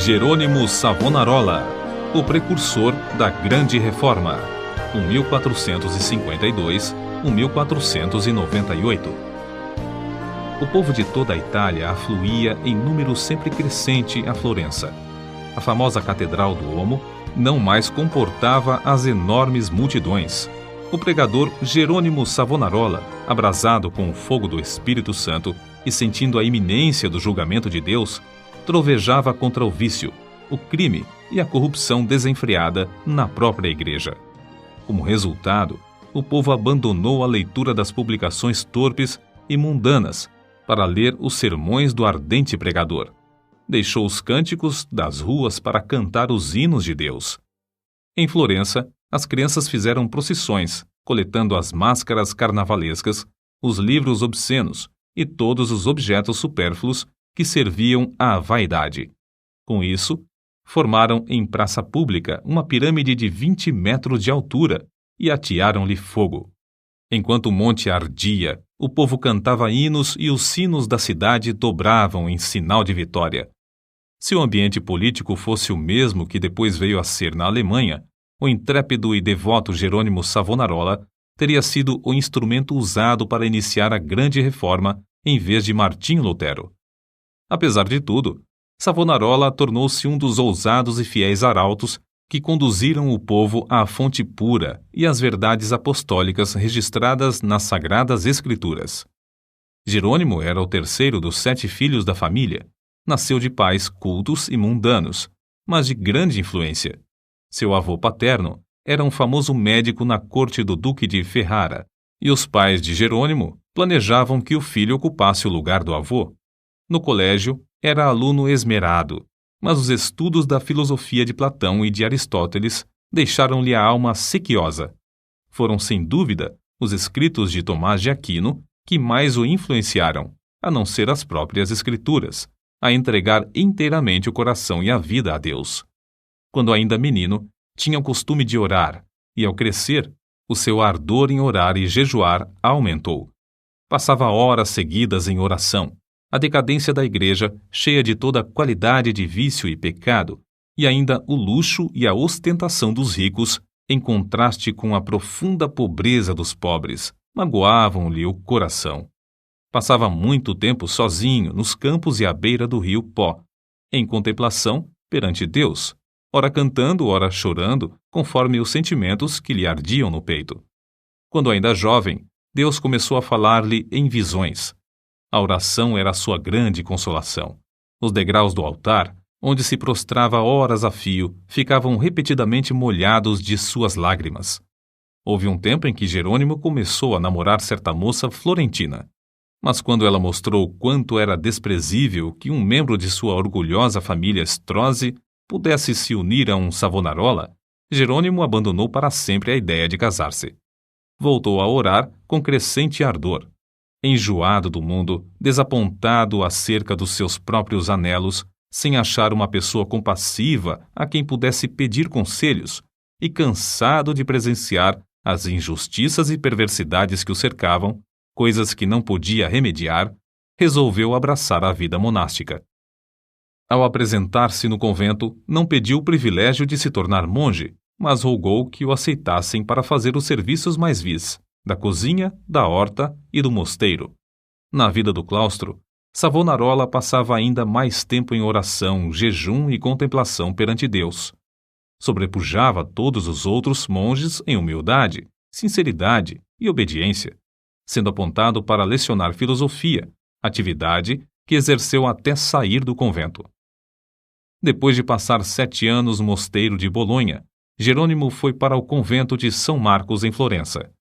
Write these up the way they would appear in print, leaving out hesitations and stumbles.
Jerônimo Savonarola, o precursor da Grande Reforma, 1452-1498. O povo de toda a Itália afluía em número sempre crescente a Florença. A famosa Catedral do Duomo não mais comportava as enormes multidões. O pregador Jerônimo Savonarola, abrasado com o fogo do Espírito Santo e sentindo a iminência do julgamento de Deus, trovejava contra o vício, o crime e a corrupção desenfreada na própria igreja. Como resultado, o povo abandonou a leitura das publicações torpes e mundanas para ler os sermões do ardente pregador. Deixou os cânticos das ruas para cantar os hinos de Deus. Em Florença, as crianças fizeram procissões, coletando as máscaras carnavalescas, os livros obscenos e todos os objetos supérfluos que serviam à vaidade. Com isso, formaram em praça pública uma pirâmide de 20 metros de altura e atearam-lhe fogo. Enquanto o monte ardia, o povo cantava hinos e os sinos da cidade dobravam em sinal de vitória. Se o ambiente político fosse o mesmo que depois veio a ser na Alemanha, o intrépido e devoto Jerônimo Savonarola teria sido o instrumento usado para iniciar a Grande Reforma em vez de Martinho Lutero. Apesar de tudo, Savonarola tornou-se um dos ousados e fiéis arautos que conduziram o povo à fonte pura e às verdades apostólicas registradas nas Sagradas Escrituras. Jerônimo era o terceiro dos 7 filhos da família. Nasceu de pais cultos e mundanos, mas de grande influência. Seu avô paterno era um famoso médico na corte do Duque de Ferrara, e os pais de Jerônimo planejavam que o filho ocupasse o lugar do avô. No colégio, era aluno esmerado, mas os estudos da filosofia de Platão e de Aristóteles deixaram-lhe a alma sequiosa. Foram, sem dúvida, os escritos de Tomás de Aquino que mais o influenciaram, a não ser as próprias escrituras, a entregar inteiramente o coração e a vida a Deus. Quando ainda menino, tinha o costume de orar, e ao crescer, o seu ardor em orar e jejuar aumentou. Passava horas seguidas em oração. A decadência da igreja, cheia de toda a qualidade de vício e pecado, e ainda o luxo e a ostentação dos ricos, em contraste com a profunda pobreza dos pobres, magoavam-lhe o coração. Passava muito tempo sozinho nos campos e à beira do rio Pó, em contemplação perante Deus, ora cantando, ora chorando, conforme os sentimentos que lhe ardiam no peito. Quando ainda jovem, Deus começou a falar-lhe em visões. A oração era a sua grande consolação. Os degraus do altar, onde se prostrava horas a fio, ficavam repetidamente molhados de suas lágrimas. Houve um tempo em que Jerônimo começou a namorar certa moça florentina. Mas quando ela mostrou quanto era desprezível que um membro de sua orgulhosa família Strozzi pudesse se unir a um Savonarola, Jerônimo abandonou para sempre a ideia de casar-se. Voltou a orar com crescente ardor. Enjoado do mundo, desapontado acerca dos seus próprios anelos, sem achar uma pessoa compassiva a quem pudesse pedir conselhos, e cansado de presenciar as injustiças e perversidades que o cercavam, coisas que não podia remediar, resolveu abraçar a vida monástica. Ao apresentar-se no convento, não pediu o privilégio de se tornar monge, mas rogou que o aceitassem para fazer os serviços mais vis, da cozinha, da horta e do mosteiro. Na vida do claustro, Savonarola passava ainda mais tempo em oração, jejum e contemplação perante Deus. Sobrepujava todos os outros monges em humildade, sinceridade e obediência, sendo apontado para lecionar filosofia, atividade que exerceu até sair do convento. Depois de passar 7 anos no mosteiro de Bolonha, Jerônimo foi para o convento de São Marcos em Florença.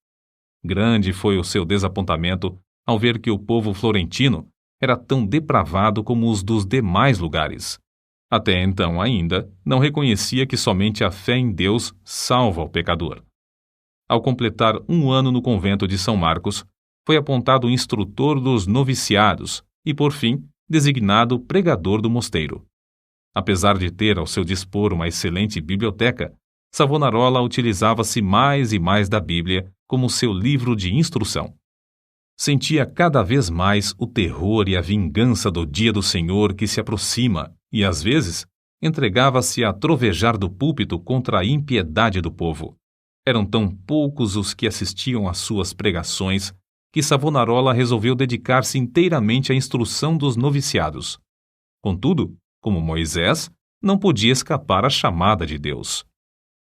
Grande foi o seu desapontamento ao ver que o povo florentino era tão depravado como os dos demais lugares. Até então ainda não reconhecia que somente a fé em Deus salva o pecador. Ao completar 1 ano no convento de São Marcos, foi apontado instrutor dos noviciados e, por fim, designado pregador do mosteiro. Apesar de ter ao seu dispor uma excelente biblioteca, Savonarola utilizava-se mais e mais da Bíblia como seu livro de instrução. Sentia cada vez mais o terror e a vingança do dia do Senhor que se aproxima e, às vezes, entregava-se a trovejar do púlpito contra a impiedade do povo. Eram tão poucos os que assistiam às suas pregações que Savonarola resolveu dedicar-se inteiramente à instrução dos noviciados. Contudo, como Moisés, não podia escapar à chamada de Deus.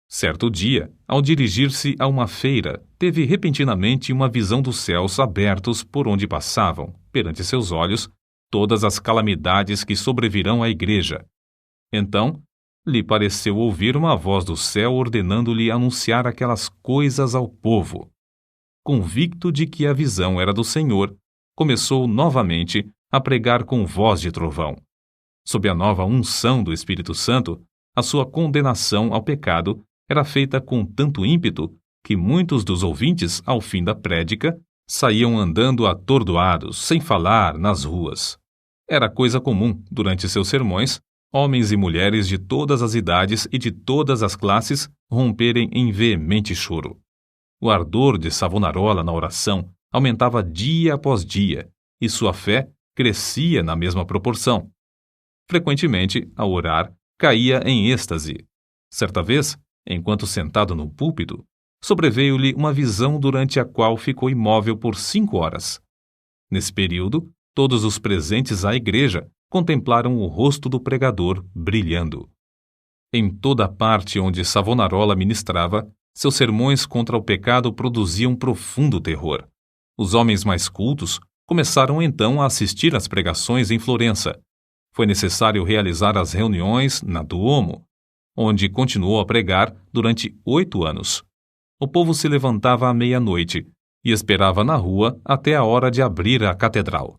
Certo dia, ao dirigir-se a uma feira, teve repentinamente uma visão dos céus abertos por onde passavam, perante seus olhos, todas as calamidades que sobrevirão à igreja. Então, lhe pareceu ouvir uma voz do céu ordenando-lhe anunciar aquelas coisas ao povo. Convicto de que a visão era do Senhor, começou novamente a pregar com voz de trovão. Sob a nova unção do Espírito Santo, a sua condenação ao pecado era feita com tanto ímpeto que muitos dos ouvintes, ao fim da prédica, saíam andando atordoados, sem falar, nas ruas. Era coisa comum, durante seus sermões, homens e mulheres de todas as idades e de todas as classes romperem em veemente choro. O ardor de Savonarola na oração aumentava dia após dia, e sua fé crescia na mesma proporção. Frequentemente, ao orar, caía em êxtase. Certa vez, enquanto sentado no púlpito, sobreveio-lhe uma visão durante a qual ficou imóvel por 5 horas. Nesse período, todos os presentes à igreja contemplaram o rosto do pregador brilhando. Em toda a parte onde Savonarola ministrava, seus sermões contra o pecado produziam profundo terror. Os homens mais cultos começaram então a assistir às pregações em Florença. Foi necessário realizar as reuniões na Duomo, onde continuou a pregar durante 8 anos. O povo se levantava à meia-noite e esperava na rua até a hora de abrir a catedral.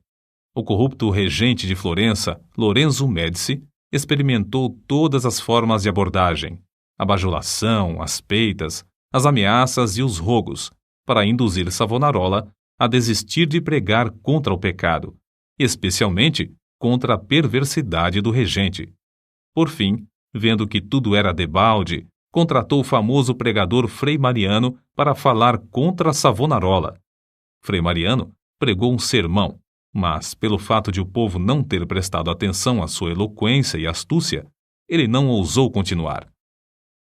O corrupto regente de Florença, Lorenzo Médici, experimentou todas as formas de abordagem, a bajulação, as peitas, as ameaças e os rogos, para induzir Savonarola a desistir de pregar contra o pecado, especialmente contra a perversidade do regente. Por fim, vendo que tudo era debalde, contratou o famoso pregador Frei Mariano para falar contra Savonarola. Frei Mariano pregou um sermão, mas, pelo fato de o povo não ter prestado atenção à sua eloquência e astúcia, ele não ousou continuar.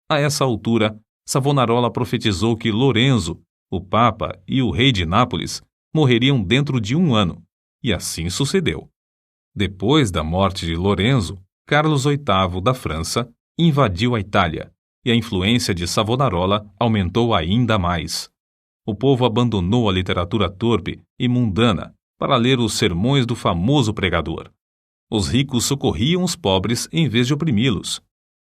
A essa altura, Savonarola profetizou que Lorenzo, o Papa e o rei de Nápoles morreriam dentro de 1 ano, e assim sucedeu. Depois da morte de Lorenzo, Carlos VIII da França invadiu a Itália, e a influência de Savonarola aumentou ainda mais. O povo abandonou a literatura torpe e mundana para ler os sermões do famoso pregador. Os ricos socorriam os pobres em vez de oprimi-los.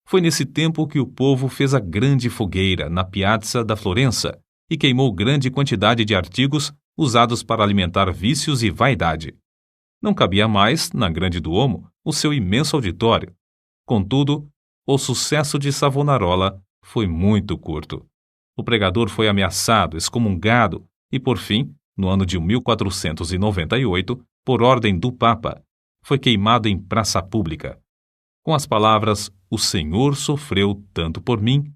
Foi nesse tempo que o povo fez a grande fogueira na Piazza da Florença e queimou grande quantidade de artigos usados para alimentar vícios e vaidade. Não cabia mais, na Grande Duomo, o seu imenso auditório. Contudo, o sucesso de Savonarola foi muito curto. O pregador foi ameaçado, excomungado e, por fim, no ano de 1498, por ordem do Papa, foi queimado em praça pública. Com as palavras "O Senhor sofreu tanto por mim",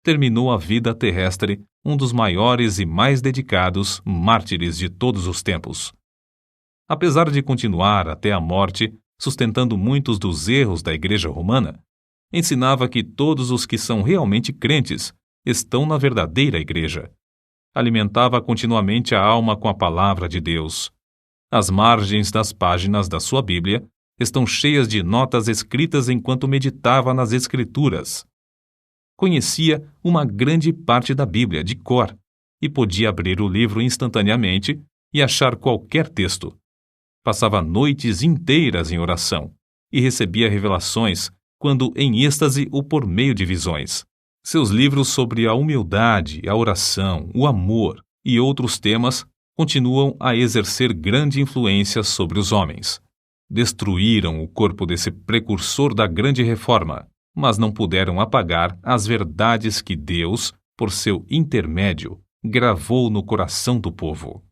terminou a vida terrestre um dos maiores e mais dedicados mártires de todos os tempos. Apesar de continuar até a morte, sustentando muitos dos erros da Igreja Romana, ensinava que todos os que são realmente crentes estão na verdadeira Igreja. Alimentava continuamente a alma com a palavra de Deus. As margens das páginas da sua Bíblia estão cheias de notas escritas enquanto meditava nas Escrituras. Conhecia uma grande parte da Bíblia de cor e podia abrir o livro instantaneamente e achar qualquer texto. Passava noites inteiras em oração e recebia revelações, quando em êxtase ou por meio de visões. Seus livros sobre a humildade, a oração, o amor e outros temas continuam a exercer grande influência sobre os homens. Destruíram o corpo desse precursor da grande reforma, mas não puderam apagar as verdades que Deus, por seu intermédio, gravou no coração do povo.